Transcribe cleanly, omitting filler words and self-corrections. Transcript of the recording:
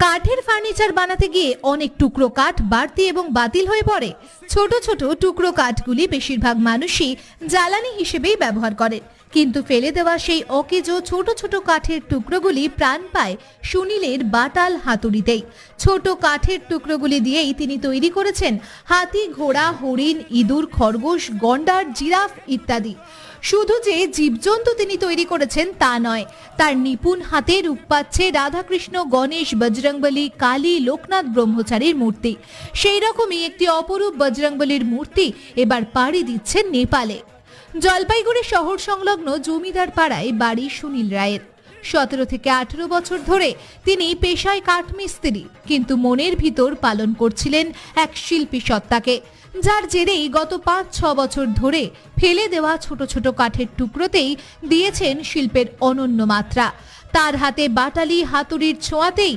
কাঠের ফার্নিচার বানাতে গিয়ে অনেক টুকরো কাঠ বাড়তি এবং বাতিল হয়ে পড়ে। ছোট ছোট টুকরো কাঠগুলি বেশিরভাগ মানুষই জ্বালানি হিসেবেই ব্যবহার করেন, কিন্তু ফেলে দেওয়া সেই অকেজো ছোট ছোট কাঠের টুকরোগুলি প্রাণ পায় সুনীলের বাটাল হাতুড়িতেই। ছোট কাঠের টুকরোগুলি দিয়েই তিনি তৈরি করেছেন হাতি, ঘোড়া, হরিণ, ইঁদুর, খরগোশ, গন্ডার, জিরাফ ইত্যাদি। শুধু যে জীবজন্তু তিনি তৈরি করেছেন তা নয়, তার নিপুণ হাতে রূপ পাচ্ছে রাধাকৃষ্ণ, গণেশ, বজরংবলী, কালী, লোকনাথ ব্রহ্মচারীর মূর্তি। সেই রকমই একটি অপরূপ বজরংবলীর মূর্তি এবার পাড়ি দিচ্ছে নেপালে। জলপাইগুড়ি শহর সংলগ্ন জমিদার পাড়ায় বাড়ি সুনীল রায়ের। 17 থেকে 18 বছর ধরে তিনি পেশায় কাঠমিস্ত্রি, কিন্তু মনের ভিতর পালন করছিলেন এক শিল্পী সত্তাকে, যার জেরেই গত 5-6 বছর ধরে ফেলে দেওয়া ছোট ছোট কাঠের টুকরোতেই দিয়েছেন শিল্পের অনন্য মাত্রা। তার হাতে বাটালি হাতুড়ির ছোঁয়াতেই